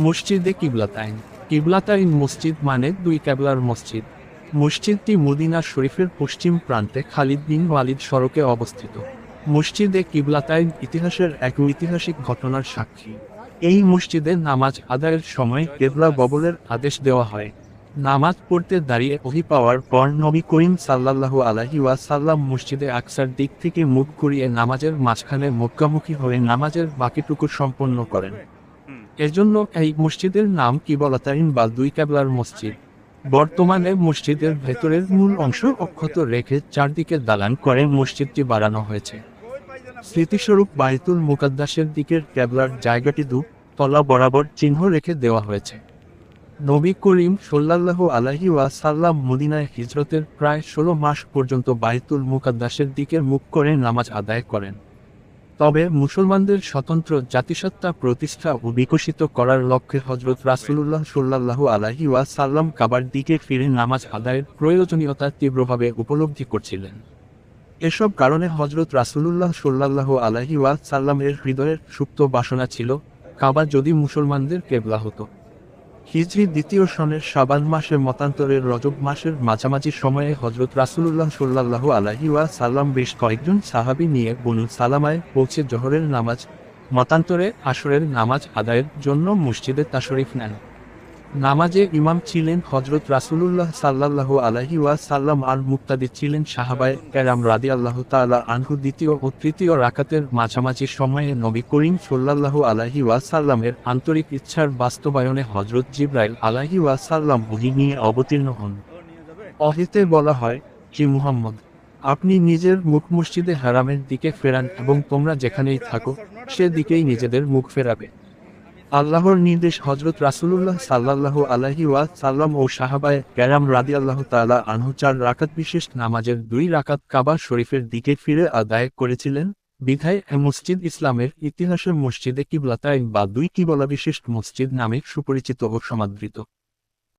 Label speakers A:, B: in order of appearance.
A: মসজিদে কিবলাতাইন। কিবলাতাইন মসজিদ মানে দুই কেবলার মসজিদ। মসজিদটি মদিনা শরীফের পশ্চিম প্রান্তে খালিদ বিন ওয়ালিদ সড়কে অবস্থিত। মসজিদে কিবলাতাইন ইতিহাসের এক ঐতিহাসিক ঘটনার সাক্ষী। এই মসজিদে নামাজ আদায়ের সময় কেবলা বদলের আদেশ দেওয়া হয়। নামাজ পড়তে দাঁড়িয়ে ওহী পাওয়ার পর নবী করিম সাল্লাল্লাহু আলাইহি ওয়াসাল্লাম মসজিদে আকসার দিক থেকে মুখ ঘুরিয়ে নামাজের মাঝখানে মক্কামুখী হয়ে নামাজের বাকিটুকু সম্পন্ন করেন। এজন্য এই মসজিদের নাম কিবলাতাইন বা দুই কেবলার মসজিদ। বর্তমানে মসজিদের ভেতরের মূল অংশ অক্ষত রেখে চারদিকে দালান করে মসজিদটি বাড়ানো হয়েছে। স্মৃতিস্বরূপ বাইতুল মুকাদ্দাসের দিকের কেবলার জায়গাটি তলা বরাবর চিহ্ন রেখে দেওয়া হয়েছে। নবী করিম সাল্লাল্লাহু আলাইহি ওয়াসাল্লাম মদিনায় হিজরতের প্রায় ১৬ মাস পর্যন্ত বাইতুল মুকাদ্দাসের দিকে মুখ করে নামাজ আদায় করেন। তবে মুসলমানদের স্বতন্ত্র জাতিসত্তা প্রতিষ্ঠা ও বিকশিত করার লক্ষ্যে হযরত রাসূলুল্লাহ সাল্লাল্লাহু আলাইহি ওয়াসাল্লাম কাবার দিকে ফিরে নামাজ আদায়ের প্রয়োজনীয়তা তীব্রভাবে উপলব্ধি করছিলেন। এসব কারণে হযরত রাসূলুল্লাহ সাল্লাল্লাহু আলাইহি ওয়াসাল্লামের হৃদয়ের সুপ্ত বাসনা ছিল, কাবা যদি মুসলমানদের কেবলা হতো। হিজরি দ্বিতীয় সনের শাবান মাসে মতান্তরের রজব মাসের মাঝামাঝি সময়ে হযরত রাসূলুল্লাহ সাল্লাল্লাহু আলাইহি ওয়াসাল্লাম বেশ কয়েকজন সাহাবী নিয়ে বনু সালামায় পৌঁছে জোহরের নামাজ, মতান্তরে আসরের নামাজ আদায়ের জন্য মসজিদে তাশরিফ নেন। নামাজে ইমাম ছিলেন হযরত রাসূলুল্লাহ সাল্লাল্লাহু আলাইহি ওয়াসাল্লাম আর মুক্তাদি ছিলেন সাহাবায়ে কেরাম রাদিয়াল্লাহু তাআলা আনহু। দ্বিতীয় ও তৃতীয় রাকাতের মাঝামাঝি সময়ে নবী করিম সাল্লাল্লাহু আলাইহি ওয়াসাল্লামের আন্তরিক ইচ্ছার বাস্তবায়নে হযরত জিবরাইল আলাইহি ওয়াসাল্লাম ওহী নিয়ে অবতীর্ণ হন। ওহীতে বলা হয়, হে মুহাম্মদ, আপনি নিজের মুখ মসজিদে হারামের দিকে ফেরান এবং তোমরা যেখানেই থাকো সেদিকেই নিজেদের মুখ ফেরাবে। আল্লাহর নির্দেশ হযরত রাসূলুল্লাহ সাল্লাল্লাহু আলাইহি ওয়াসাল্লাম ও সাহাবায়ে কেরাম রাদিয়াল্লাহু তাআলা আনহু ৪ রাকাত বিশিষ্ট নামাজের ২ রাকাত কাবা শরীফের দিকে ফিরে আদায় করেছিলেন। বিধায় এ মসজিদ ইসলামের ইতিহাসে মসজিদে কিবলাতাইন বা দুই কিবলা বিশিষ্ট মসজিদ নামে সুপরিচিত ও সমাদৃত।